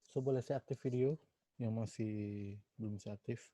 So boleh saya aktif video yang masih belum saya aktif.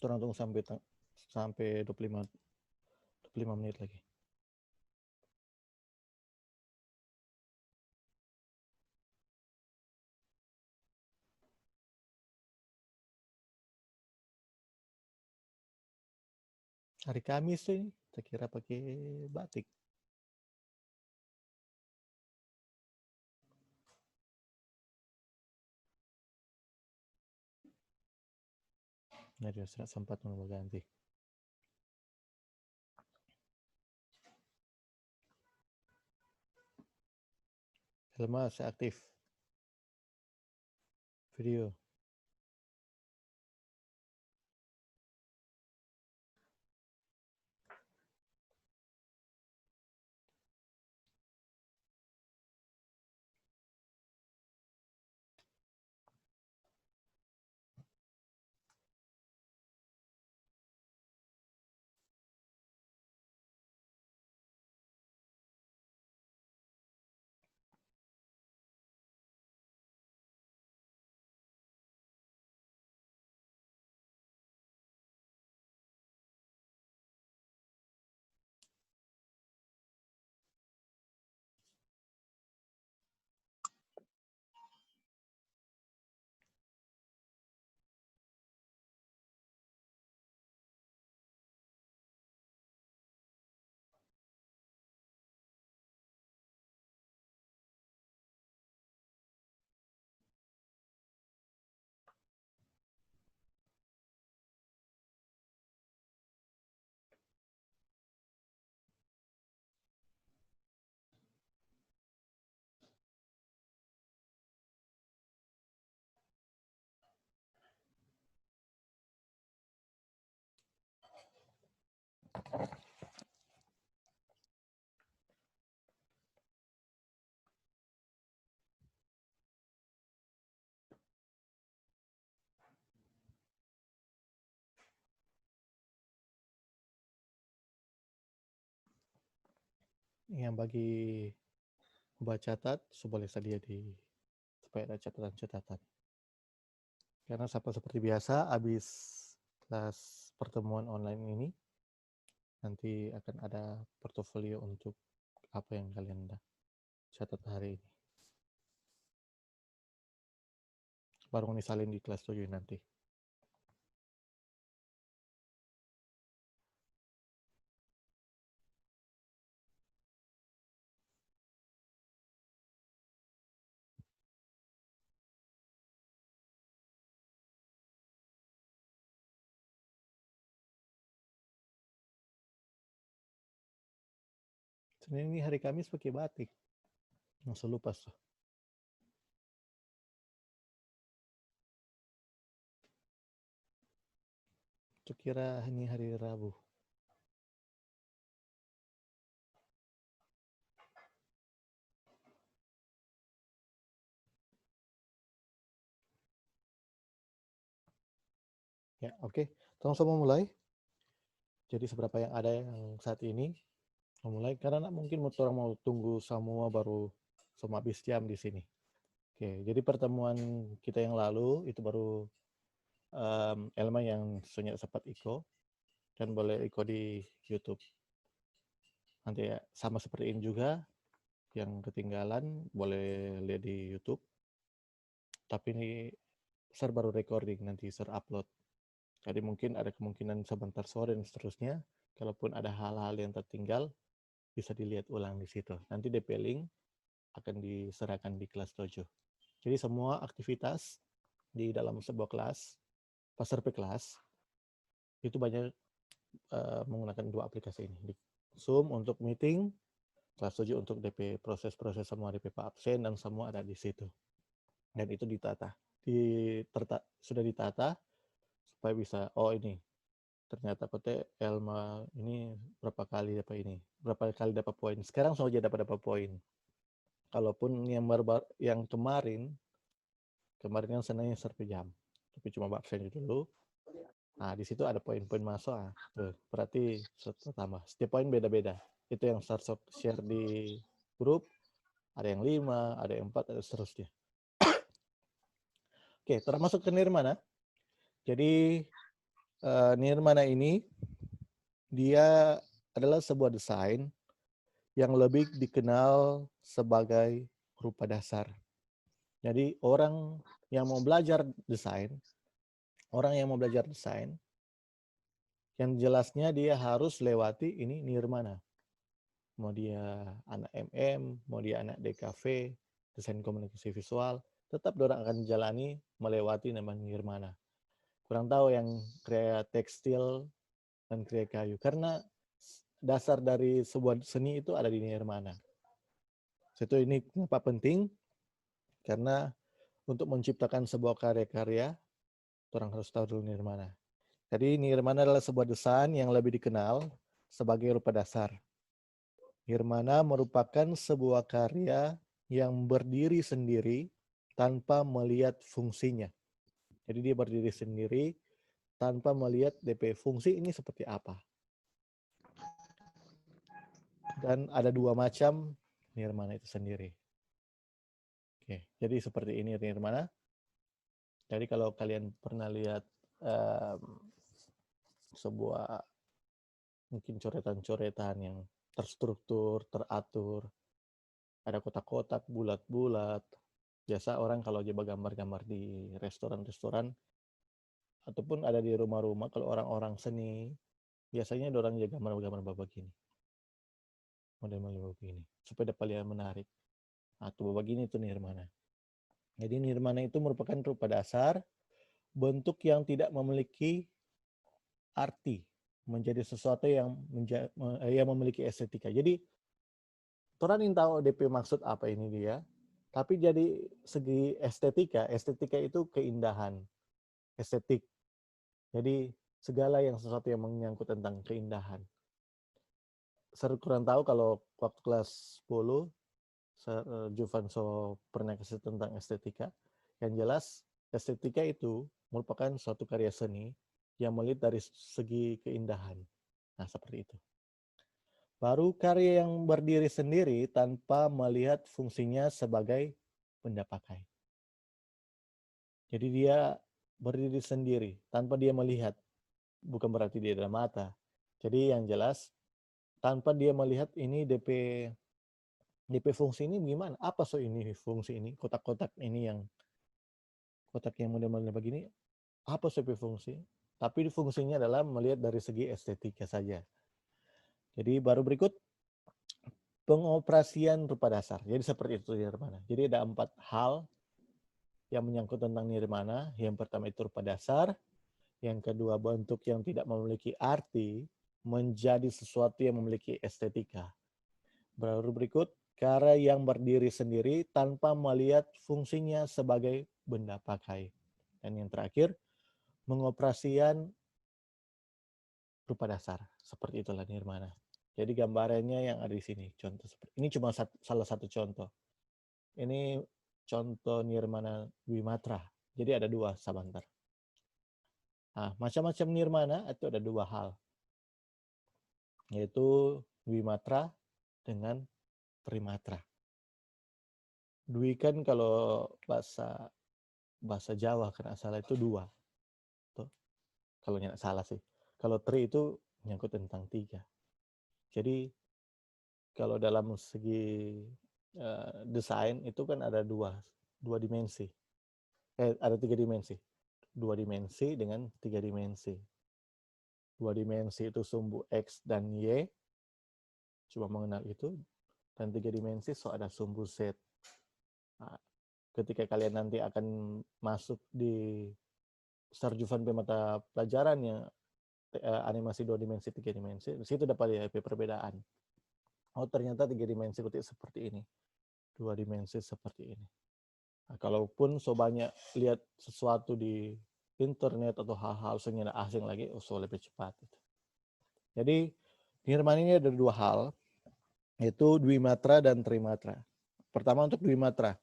Turun tunggu sampai 25 menit lagi. Hari Kamis tuh ini, saya kira pakai batik. Nah, dia sempat mau ganti. Helma, saya aktif. Video. Yang bagi buat catat, boleh saja supaya ada catatan-catatan. Karena seperti biasa, habis kelas pertemuan online ini, nanti akan ada portofolio untuk apa yang kalian catat hari ini. Baru disalin di kelas 7 nanti. Senin ini hari Kamis pakai batik. Langsung lupa tuh. Kira ini hari Rabu. Ya, oke. Tolong semua mulai. Jadi seberapa yang ada yang saat ini mulai karena mungkin orang mau tunggu semua baru semua habis jam di sini. Oke, jadi pertemuan kita yang lalu itu baru Elma yang sempat Iko dan boleh Iko di YouTube. Nanti ya, sama seperti ini juga yang ketinggalan boleh lihat di YouTube. Tapi ini Sir baru recording, nanti Sir upload. Jadi mungkin ada kemungkinan sebentar sore dan seterusnya. Kalaupun ada hal-hal yang tertinggal, bisa dilihat ulang di situ. Nanti DP link akan diserahkan di kelas 7. Jadi semua aktivitas di dalam sebuah kelas, pasar per kelas, itu banyak menggunakan dua aplikasi ini. Zoom untuk meeting, kelas 7 untuk DP proses-proses semua DP absen dan semua ada di situ. Dan itu ditata. Sudah ditata supaya bisa, oh ini ternyata kote Elma ini berapa kali dapat poin. Sekarang saja dapat poin. Kalaupun yang kemarin kan senangnya 1 jam, tapi cuma absen dulu. Nah, di situ ada poin-poin masuk. Tuh, berarti tambah. Setiap poin beda-beda. Itu yang share di grup. Ada yang 5, ada yang 4, ada seterusnya. Oke, termasuk ke Nirmana. Jadi Nirmana ini dia adalah sebuah desain yang lebih dikenal sebagai rupa dasar. Jadi orang yang mau belajar desain Yang jelasnya dia harus lewati ini nirmana. Mau dia anak MM, mau dia anak DKV, desain komunikasi visual, tetap orang akan jalani melewati nama nirmana. Kurang tahu yang kreasi tekstil dan kreasi kayu, karena dasar dari sebuah seni itu ada di nirmana. Itu ini kenapa penting, karena untuk menciptakan sebuah karya-karya, orang harus tahu dulu nirmana. Jadi nirmana adalah sebuah desain yang lebih dikenal sebagai rupa dasar. Nirmana merupakan sebuah karya yang berdiri sendiri tanpa melihat fungsinya. Jadi dia berdiri sendiri tanpa melihat DP fungsi ini seperti apa. Dan ada dua macam nirmana itu sendiri. Oke, jadi seperti ini nirmana. Jadi kalau kalian pernah lihat sebuah mungkin coretan-coretan yang terstruktur, teratur, ada kotak-kotak, bulat-bulat. Biasa orang kalau coba gambar-gambar di restoran-restoran ataupun ada di rumah-rumah, kalau orang-orang seni, biasanya orang jaga gambar-gambar begini. Model-model begini. Supaya dapat lihat menarik. Atau begini itu nirmana. Jadi nirmana itu merupakan rupa dasar, bentuk yang tidak memiliki arti, menjadi sesuatu yang memiliki estetika. Jadi orang ingin tahu DP maksud apa ini dia, tapi jadi segi estetika itu keindahan, estetik. Jadi segala yang sesuatu yang menyangkut tentang keindahan. Saya kurang tahu kalau waktu kelas 10, Juvanso pernah kasih tentang estetika. Yang jelas, estetika itu merupakan suatu karya seni yang melihat dari segi keindahan. Nah, seperti itu. Baru karya yang berdiri sendiri tanpa melihat fungsinya sebagai benda pakai. Jadi dia berdiri sendiri tanpa dia melihat. Bukan berarti dia ada mata. Jadi yang jelas, tanpa dia melihat ini DP fungsi ini gimana? Apa ini fungsi ini? Kotak-kotak ini yang kotak yang model-model begini, apa DP fungsi? Tapi fungsinya adalah melihat dari segi estetika saja. Jadi baru berikut pengoperasian rupa dasar. Jadi seperti itu nirmana. Jadi ada 4 hal yang menyangkut tentang nirmana. Yang pertama itu rupa dasar. Yang kedua bentuk yang tidak memiliki arti menjadi sesuatu yang memiliki estetika. Baru berikut karya yang berdiri sendiri tanpa melihat fungsinya sebagai benda pakai. Dan yang terakhir, pengoperasian rupa dasar. Seperti itulah nirmana. Jadi gambarannya yang ada di sini. Contoh seperti ini cuma salah satu contoh. Ini contoh nirmana Dwimatra. Jadi ada 2 sabantar. Nah, macam-macam nirmana itu ada 2 hal. Yaitu Dwimatra dengan Trimatra. Dwi kan kalau bahasa Jawa kan salah itu 2. Tuh. Kalau nggak salah sih. Kalau tri itu menyangkut tentang 3. Jadi kalau dalam segi desain itu kan ada 2 dimensi. Ada 3 dimensi. 2 dimensi dengan 3 dimensi. 2 dimensi itu sumbu X dan Y. Coba mengenal itu. Dan 3 dimensi ada sumbu Z. Nah, ketika kalian nanti akan masuk di Sarjufan mata pelajarannya animasi 2 dimensi, 3 dimensi, di situ dapat lihat perbedaan. Oh, ternyata 3 dimensi seperti ini. 2 dimensi seperti ini. Nah, kalaupun banyak lihat sesuatu di internet atau hal-hal senjata asing lagi, lebih cepat. Jadi, nirmana ini ada 2 hal, yaitu Dwimatra dan Trimatra. Pertama untuk Dwimatra.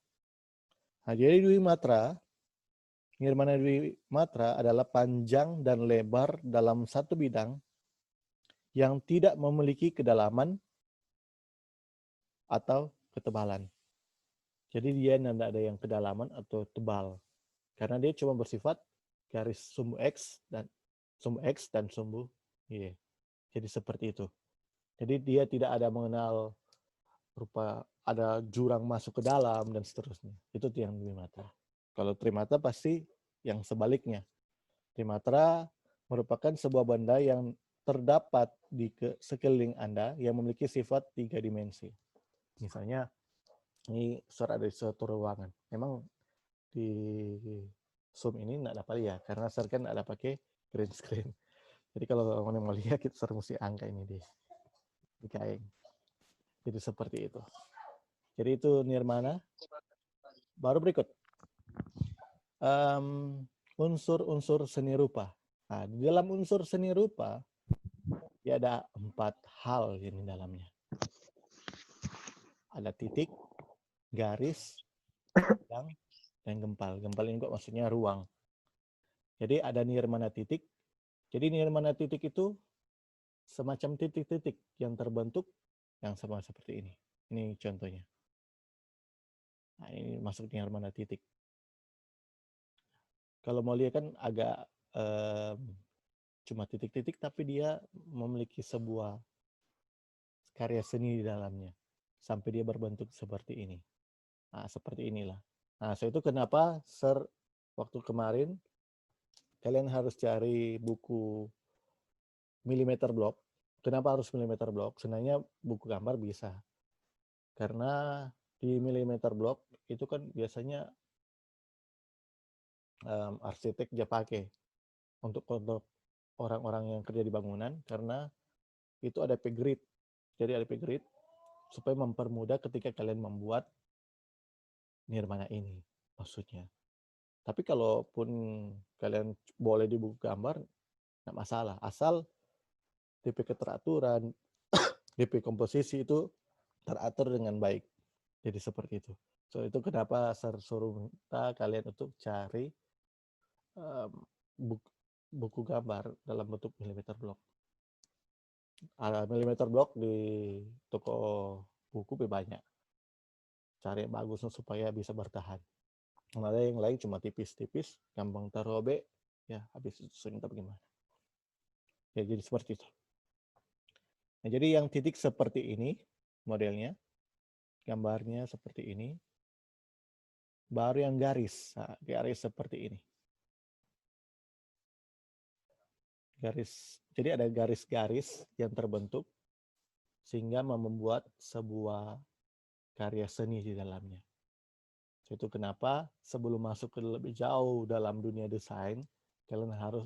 Nah, jadi Dwimatra, nirmana Dwimatra adalah panjang dan lebar dalam satu bidang yang tidak memiliki kedalaman atau ketebalan. Jadi dia tidak ada yang kedalaman atau tebal. Karena dia cuma bersifat garis sumbu X dan sumbu Y. Jadi seperti itu. Jadi dia tidak ada mengenal rupa ada jurang masuk ke dalam dan seterusnya. Itu yang Dwimatra. Kalau Trimatra pasti yang sebaliknya. Trimatra merupakan sebuah benda yang terdapat di sekeliling Anda yang memiliki sifat 3 dimensi. Misalnya, ini SER ada di suatu ruangan. Memang di Zoom ini nggak dapat ya, karena SER kan ada pakai green screen. Jadi kalau mau lihat, kita SER mesti angka ini di kain. Jadi seperti itu. Jadi itu nirmana. Baru berikut. Unsur-unsur seni rupa. Nah, di dalam unsur seni rupa, ya ada 4 hal ini dalamnya. Ada titik, garis, bidang, dan gempal. Gempal ini kok maksudnya ruang. Jadi ada nirmana titik. Jadi nirmana titik itu semacam titik-titik yang terbentuk yang sama seperti ini. Ini contohnya. Nah, ini masuk nirmana titik. Kalau mau lihat kan agak cuma titik-titik, tapi dia memiliki sebuah karya seni di dalamnya. Sampai dia berbentuk seperti ini. Nah, seperti inilah. Nah, so itu kenapa SER waktu kemarin kalian harus cari buku milimeter block. Kenapa harus milimeter block? Sebenarnya buku gambar bisa. Karena di milimeter block itu kan biasanya arsitek dia pakai untuk orang-orang yang kerja di bangunan, karena itu ada grid. Jadi ada grid supaya mempermudah ketika kalian membuat nirmana ini maksudnya. Tapi kalaupun kalian boleh di buku gambar, nggak masalah. Asal DP keteraturan, DP komposisi itu teratur dengan baik. Jadi seperti itu. So itu kenapa saya suruh minta kalian untuk cari buku gambar dalam bentuk milimeter block. Milimeter block di toko buku banyak. Cari yang bagus supaya bisa bertahan. Ada yang lain cuma tipis-tipis, gampang terobek, ya habis itu entah bagaimana. Ya jadi seperti itu. Nah, jadi yang titik seperti ini modelnya, gambarnya seperti ini. Baru yang garis, nah, garis seperti ini. Garis, jadi ada garis-garis yang terbentuk sehingga membuat sebuah karya seni di dalamnya. Itu kenapa sebelum masuk ke lebih jauh dalam dunia desain, kalian harus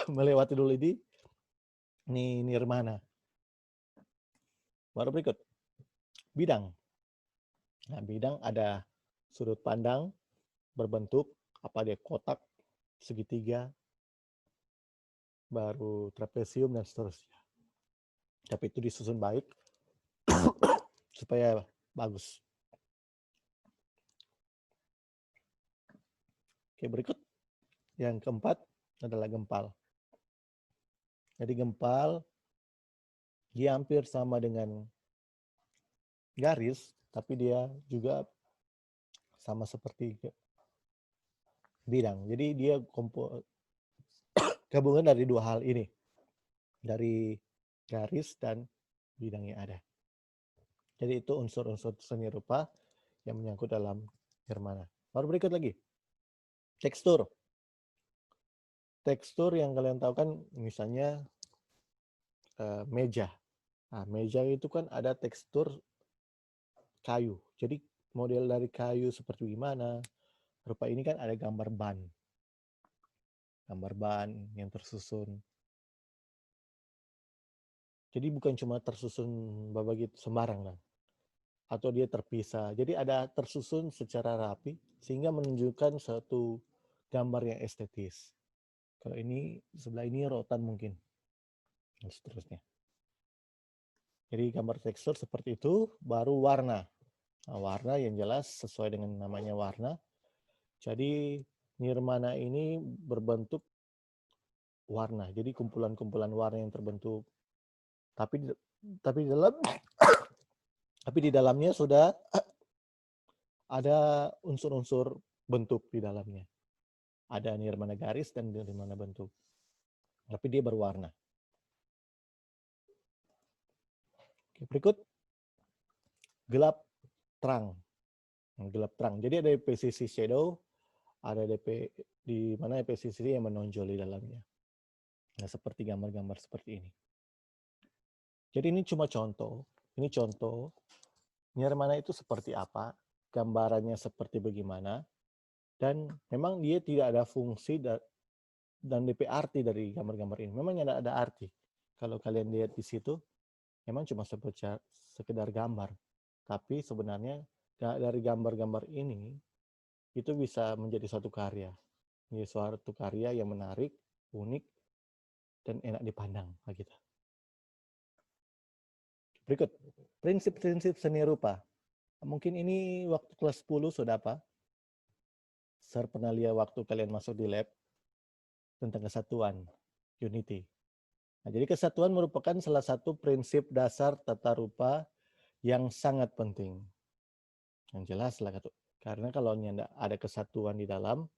melewati dulu ini nirmana. Baru berikut, bidang. Nah, bidang ada sudut pandang berbentuk, apa dia, kotak, segitiga, baru trapesium, dan seterusnya. Tapi itu disusun baik supaya bagus. Oke, berikut. Yang keempat adalah gempal. Jadi gempal dia hampir sama dengan garis, tapi dia juga sama seperti bidang. Jadi dia gabungan dari dua hal ini. Dari garis dan bidang yang ada. Jadi itu unsur-unsur seni rupa yang menyangkut dalam nirmana. Baru berikut lagi. Tekstur. Tekstur yang kalian tahu kan misalnya meja. Nah, meja itu kan ada tekstur kayu. Jadi model dari kayu seperti gimana. Rupa ini kan ada gambar ban. Gambar ban yang tersusun. Jadi bukan cuma tersusun begitu sembarang lah. Atau dia terpisah. Jadi ada tersusun secara rapi sehingga menunjukkan suatu gambar yang estetis. Kalau ini sebelah ini rotan mungkin. Dan seterusnya. Jadi gambar tekstur seperti itu, baru warna. Nah, warna yang jelas sesuai dengan namanya warna. Jadi nirmana ini berbentuk warna. Jadi kumpulan-kumpulan warna yang terbentuk. Tapi di dalamnya sudah ada unsur-unsur bentuk di dalamnya. Ada nirmana garis dan nirmana bentuk. Tapi dia berwarna. Oke, berikut gelap terang. Gelap terang. Jadi ada PCC shadow, ada DP di mana PCC yang menonjol di dalamnya. Nah, seperti gambar-gambar seperti ini. Jadi ini cuma contoh. Ini contoh nirmana itu seperti apa, gambarannya seperti bagaimana, dan memang dia tidak ada fungsi dan DP arti dari gambar-gambar ini. Memang tidak ada arti. Kalau kalian lihat di situ, memang cuma sekedar gambar. Tapi sebenarnya dari gambar-gambar ini, itu bisa menjadi suatu karya. Menjadi suatu karya yang menarik, unik, dan enak dipandang. Gitu. Berikut, prinsip-prinsip seni rupa. Mungkin ini waktu kelas 10 sudah apa? Saya pernah lihat waktu kalian masuk di lab tentang kesatuan, unity. Nah, jadi kesatuan merupakan salah satu prinsip dasar tata rupa yang sangat penting. Yang jelas lah, karena kalau tidak ada kesatuan di dalam,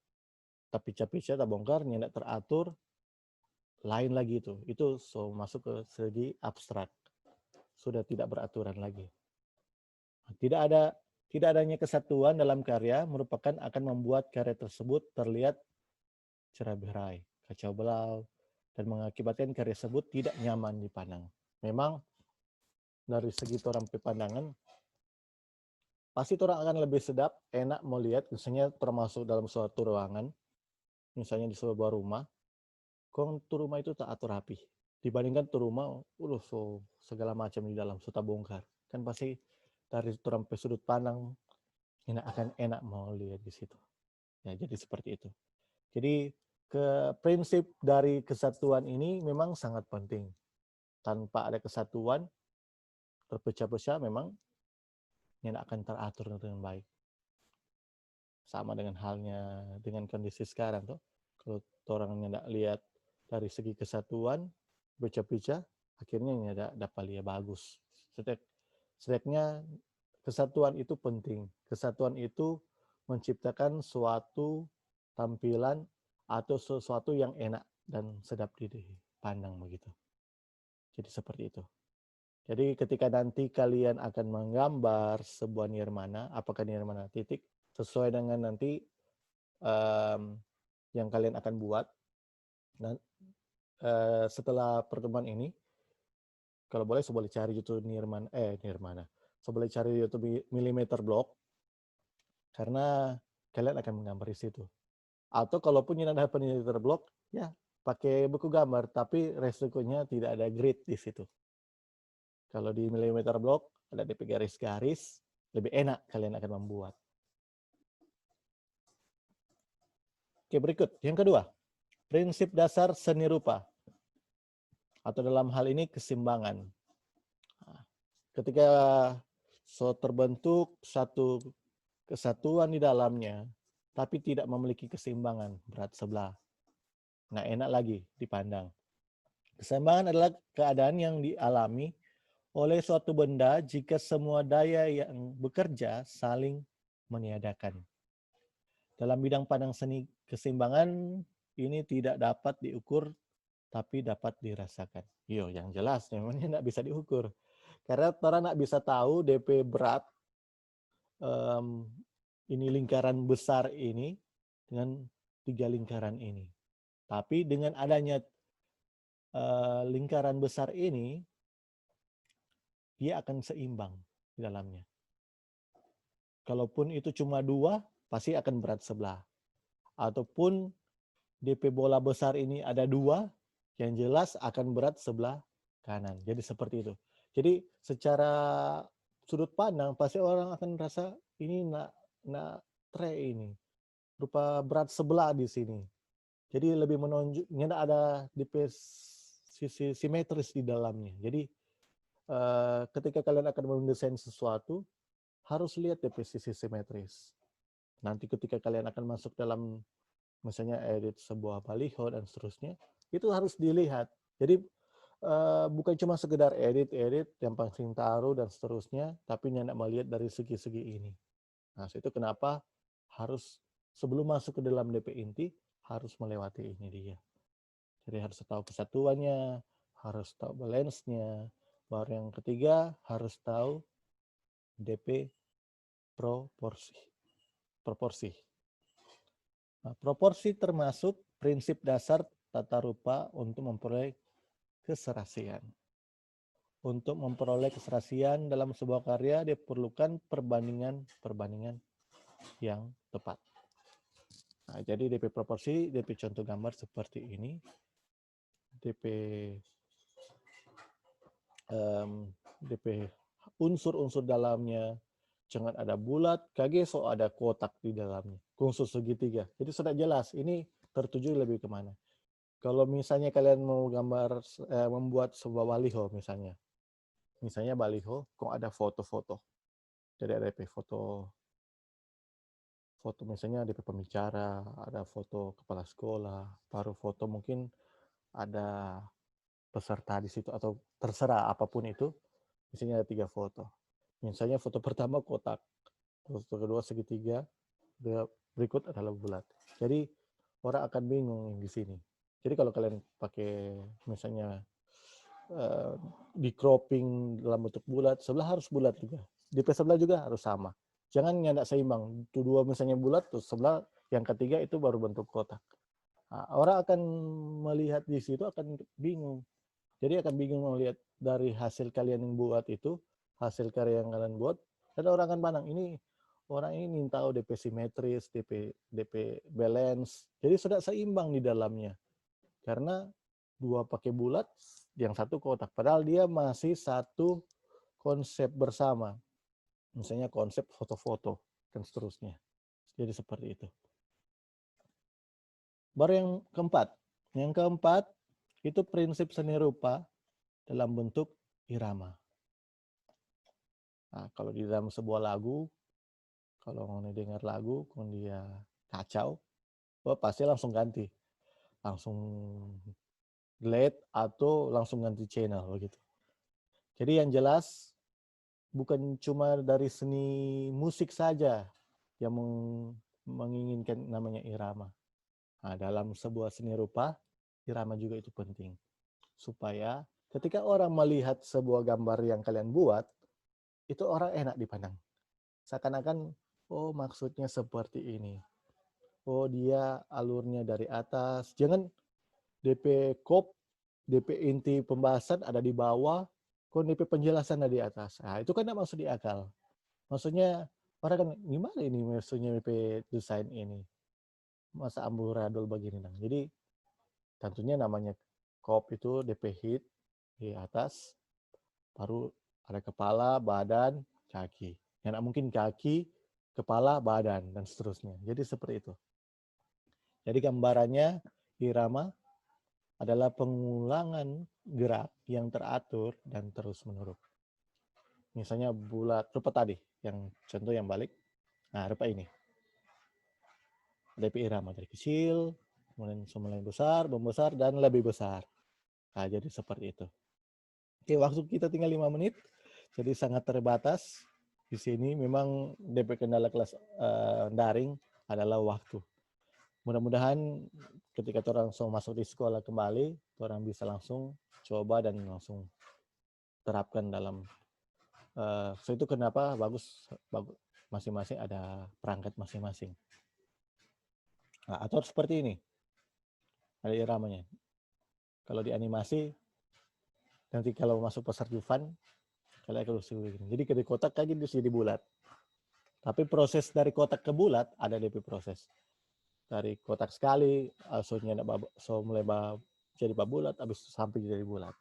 tapi pica-pica, tak bongkar, tidak teratur, lain lagi itu. Itu so masuk ke segi abstrak. Sudah tidak beraturan lagi. Tidak adanya kesatuan dalam karya merupakan akan membuat karya tersebut terlihat cerai-berai, kacau balau, dan mengakibatkan karya tersebut tidak nyaman dipandang. Memang dari segi orang pandangan, pasti orang akan lebih sedap, enak melihat, misalnya termasuk dalam suatu ruangan, misalnya di sebuah rumah, tuh rumah itu tak atur rapi. Dibandingkan tuh rumah, so segala macam di dalam, sudah bongkar. Kan pasti dari orang sudut pandang, akan enak mau lihat di situ. Ya, jadi seperti itu. Jadi prinsip dari kesatuan ini memang sangat penting. Tanpa ada kesatuan, terpecah-pecah memang tidak akan teratur dengan baik. Sama dengan halnya dengan kondisi sekarang tuh. Kalau orang tidak lihat dari segi kesatuan, pecah-pecah, akhirnya tidak dapat lihat bagus. Setidaknya kesatuan itu penting. Kesatuan itu menciptakan suatu tampilan atau sesuatu yang enak dan sedap dipandang begitu. Jadi seperti itu. Jadi ketika nanti kalian akan menggambar sebuah nirmana, apakah nirmana titik, sesuai dengan nanti yang kalian akan buat. Dan setelah pertemuan ini, kalau boleh, boleh cari YouTube nirmana. So boleh cari YouTube millimeter block, karena kalian akan menggambar di situ. Atau kalaupun tidak ada millimeter block, ya pakai buku gambar, tapi resikonya tidak ada grid di situ. Kalau di millimeter block ada DP garis-garis, lebih enak kalian akan membuat. Oke, berikut. Yang kedua, prinsip dasar seni rupa. Atau dalam hal ini keseimbangan. Ketika terbentuk satu kesatuan di dalamnya, tapi tidak memiliki keseimbangan, berat sebelah. Nah, enak lagi dipandang. Keseimbangan adalah keadaan yang dialami oleh suatu benda jika semua daya yang bekerja saling meniadakan. Dalam bidang pandang seni, keseimbangan ini tidak dapat diukur, tapi dapat dirasakan. Yang jelas, memangnya tidak bisa diukur. Karena orang tidak bisa tahu DP berat, ini lingkaran besar ini, dengan 3 lingkaran ini. Tapi dengan adanya lingkaran besar ini, dia akan seimbang di dalamnya. Kalaupun itu cuma 2, pasti akan berat sebelah. Ataupun DP bola besar ini ada 2, yang jelas akan berat sebelah kanan. Jadi seperti itu. Jadi secara sudut pandang pasti orang akan merasa ini nak ini rupa berat sebelah di sini. Jadi lebih menonjolnya ada DP sisi simetris di dalamnya. Jadi ketika kalian akan mendesain sesuatu, harus lihat DP sisi simetris. Nanti ketika kalian akan masuk dalam misalnya edit sebuah baliho dan seterusnya, itu harus dilihat. Jadi bukan cuma sekedar edit yang paling taruh dan seterusnya, tapi tidak melihat dari segi-segi ini. Nah, itu kenapa harus sebelum masuk ke dalam DP inti harus melewati ini dia. Jadi harus tahu kesatuannya, harus tahu balance-nya. Baru yang ketiga harus tahu DP proporsi. Nah, proporsi termasuk prinsip dasar tata rupa untuk memperoleh keserasian. Untuk memperoleh keserasian dalam sebuah karya diperlukan perbandingan yang tepat. Nah, jadi DP proporsi, DP contoh gambar seperti ini. DP unsur-unsur dalamnya, jangan ada bulat, so ada kotak di dalamnya, khusus segitiga. Jadi sudah jelas, ini tertuju lebih kemana. Kalau misalnya kalian mau membuat sebuah baliho misalnya baliho, kok ada foto-foto. Jadi ada foto misalnya DP pembicara, ada foto kepala sekolah, baru foto mungkin ada peserta di situ atau terserah apapun itu. Misalnya ada 3 foto. Misalnya foto pertama kotak, foto kedua segitiga, berikut adalah bulat. Jadi orang akan bingung di sini. Jadi kalau kalian pakai misalnya di cropping dalam bentuk bulat, sebelah harus bulat juga. Di sebelah juga harus sama. Jangan nyandak seimbang. Itu dua misalnya bulat, terus sebelah yang ketiga itu baru bentuk kotak. Nah, orang akan melihat di situ akan bingung. Jadi akan bingung melihat dari hasil kalian yang buat itu, hasil karya yang kalian buat, dan orang akan pandang ini orang ini ingin tahu DP simetris, DP balance. Jadi sudah seimbang di dalamnya. Karena dua pakai bulat, yang satu kotak. Padahal dia masih satu konsep bersama. Misalnya konsep foto-foto dan seterusnya. Jadi seperti itu. Baru yang keempat. Yang keempat itu prinsip seni rupa dalam bentuk irama. Nah, kalau di dalam sebuah lagu, kalau mau dengar lagu, kalau dia kacau, pasti langsung ganti. Langsung delete atau langsung ganti channel begitu. Jadi yang jelas bukan cuma dari seni musik saja yang menginginkan namanya irama. Nah, dalam sebuah seni rupa, irama juga itu penting. Supaya ketika orang melihat sebuah gambar yang kalian buat, itu orang enak dipandang. Seakan-akan, oh maksudnya seperti ini. Oh dia alurnya dari atas. Jangan DP inti pembahasan ada di bawah, kok DP penjelasan ada di atas. Nah, itu kan tidak masuk di akal. Maksudnya, orang kan, gimana ini maksudnya DP desain ini? Masa amburadul begini. Jadi, tentunya namanya kop itu DP hit di atas, baru ada kepala, badan, kaki. Yang mungkin kaki, kepala, badan, dan seterusnya. Jadi seperti itu. Jadi gambarannya irama adalah pengulangan gerak yang teratur dan terus-menerus. Misalnya bulat, rupa tadi, yang contoh yang balik. Nah, rupa ini. DP irama dari kecil, kemudian mulai besar, membesar, dan lebih besar. Nah, jadi seperti itu. Oke, waktu kita tinggal 5 menit, jadi sangat terbatas. Di sini memang DP kendala kelas daring adalah waktu. Mudah-mudahan ketika orang langsung masuk di sekolah kembali, orang bisa langsung coba dan langsung terapkan dalam. So itu kenapa bagus masing-masing ada perangkat masing-masing. Nah, atau seperti ini, ada iramanya. Kalau di animasi, nanti kalau masuk pasar Dufan, kalian akan begini. Jadi dari kotak kayak gitu jadi bulat. Tapi proses dari kotak ke bulat ada DP proses. Dari kotak sekali, soalnya mulai jadi bulat, habis sampai jadi bulat.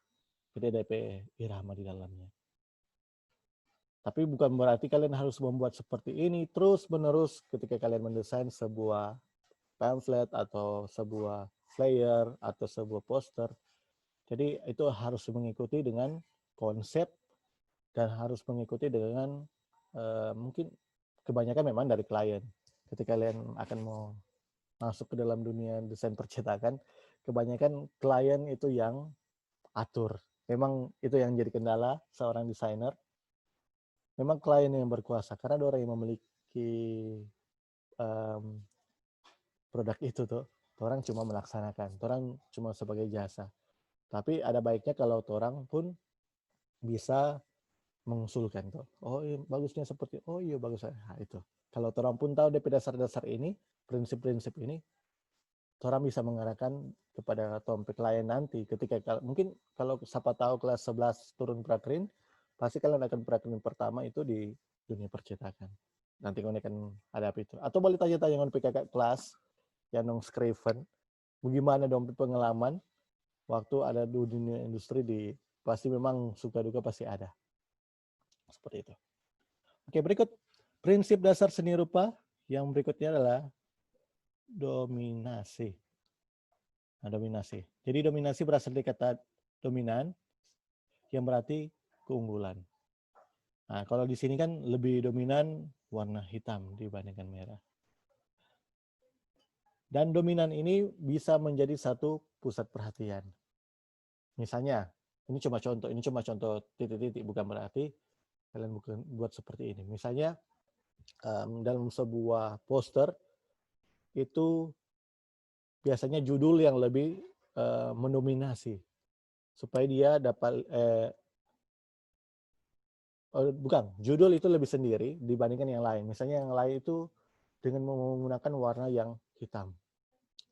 Jadi ada DP irama di dalamnya. Tapi bukan berarti kalian harus membuat seperti ini terus-menerus ketika kalian mendesain sebuah pamflet atau sebuah flyer atau sebuah poster. Jadi itu harus mengikuti dengan konsep dan harus mengikuti dengan mungkin kebanyakan memang dari klien. Ketika kalian akan mau masuk ke dalam dunia desain percetakan, kebanyakan klien itu yang atur. Memang itu yang jadi kendala seorang desainer. Memang klien yang berkuasa karena ada orang yang memiliki produk itu tuh. Orang cuma melaksanakan, orang cuma sebagai jasa. Tapi ada baiknya kalau orang pun bisa mengusulkan tuh. Oh iya, bagusnya seperti, oh iya bagus. Nah, itu. Kalau orang pun tahu dari dasar-dasar ini, prinsip-prinsip ini, orang bisa mengarahkan kepada tompe klien nanti ketika mungkin kalau siapa tahu kelas 11 turun prakrin, pasti kalian akan prakrin pertama itu di dunia percetakan. Nanti kalian akan hadapi itu. Atau boleh tanya-tanya dengan PKK kelas yang nong skriven, bagaimana dong pengalaman waktu ada di dunia industri pasti memang suka duka pasti ada. Seperti itu. Oke, berikut prinsip dasar seni rupa yang berikutnya adalah dominasi. Nah, dominasi. Jadi dominasi berasal dari kata dominan yang berarti keunggulan. Nah, kalau di sini kan lebih dominan warna hitam dibandingkan merah. Dan dominan ini bisa menjadi satu pusat perhatian. Misalnya, ini cuma contoh titik-titik, bukan berarti kalian buat seperti ini. Misalnya, dalam sebuah poster, itu biasanya judul yang lebih mendominasi. Supaya dia dapat, bukan, judul itu lebih sendiri dibandingkan yang lain. Misalnya yang lain itu dengan menggunakan warna yang hitam.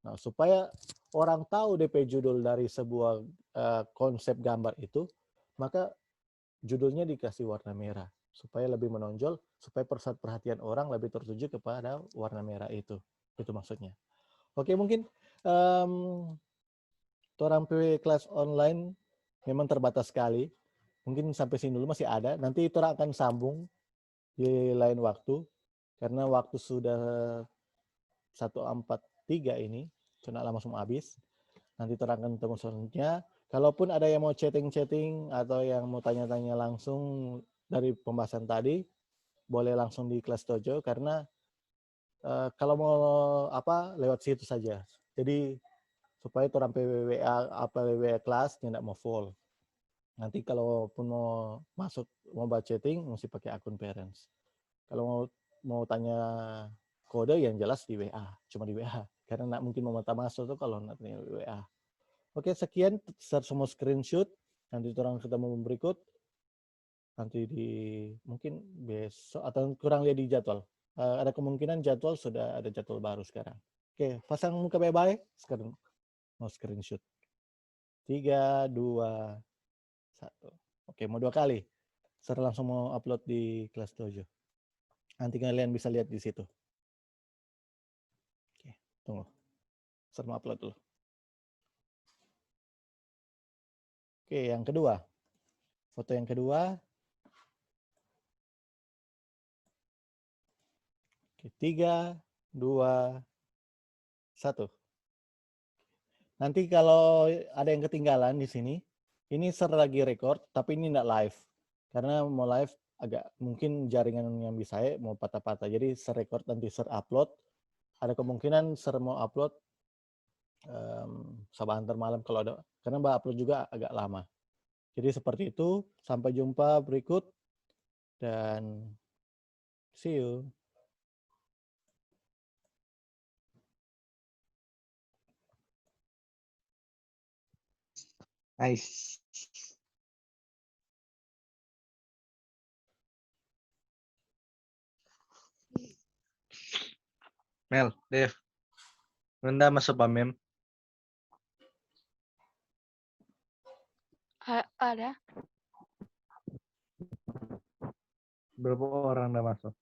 Nah, supaya orang tahu DP judul dari sebuah konsep gambar itu, maka judulnya dikasih warna merah supaya lebih menonjol, supaya pusat perhatian orang lebih tertuju kepada warna merah itu. Itu maksudnya. Oke, mungkin orang PW kelas online memang terbatas sekali. Mungkin sampai sini dulu masih ada. Nanti orang akan sambung di lain waktu karena waktu sudah 1:43 ini, sudah langsung habis. Nanti terangkan ketemu selanjutnya. Kalaupun ada yang mau chatting-chatting atau yang mau tanya-tanya langsung dari pembahasan tadi, boleh langsung di kelas dojo karena kalau mau lewat situ saja. Jadi supaya orang PWA kelas tidak mau full. Nanti kalau pun mau baca chatting mesti pakai akun parents. Kalau mau tanya kode yang jelas di WA, cuma di WA. Karena mungkin mau mata masuk tuh kalau nanti di WA. Oke, sekian semua screenshot. Nanti orang ketemu berikut. Nanti mungkin besok atau kurang lihat di jadwal. Ada kemungkinan jadwal sudah ada jadwal baru sekarang. Oke, pasang muka bye-bye. Sekarang mau screenshot. 3, 2, 1. Oke, mau 2 kali. Saya langsung mau upload di kelas dojo. Nanti kalian bisa lihat di situ. Oke, tunggu. Saya mau upload dulu. Oke, yang kedua. Foto yang kedua. Oke, 3, 2, 1. Nanti kalau ada yang ketinggalan di sini, ini lagi record, tapi ini tidak live. Karena mau live agak mungkin jaringan yang bisa mau patah-patah. Jadi record nanti upload. Ada kemungkinan mau upload sabah antar malam kalau ada. Karena mbak upload juga agak lama. Jadi seperti itu. Sampai jumpa berikut. Dan see you. Nice. Mel, Dev. Anda masuk Mem? Ada. Berapa orang udah masuk?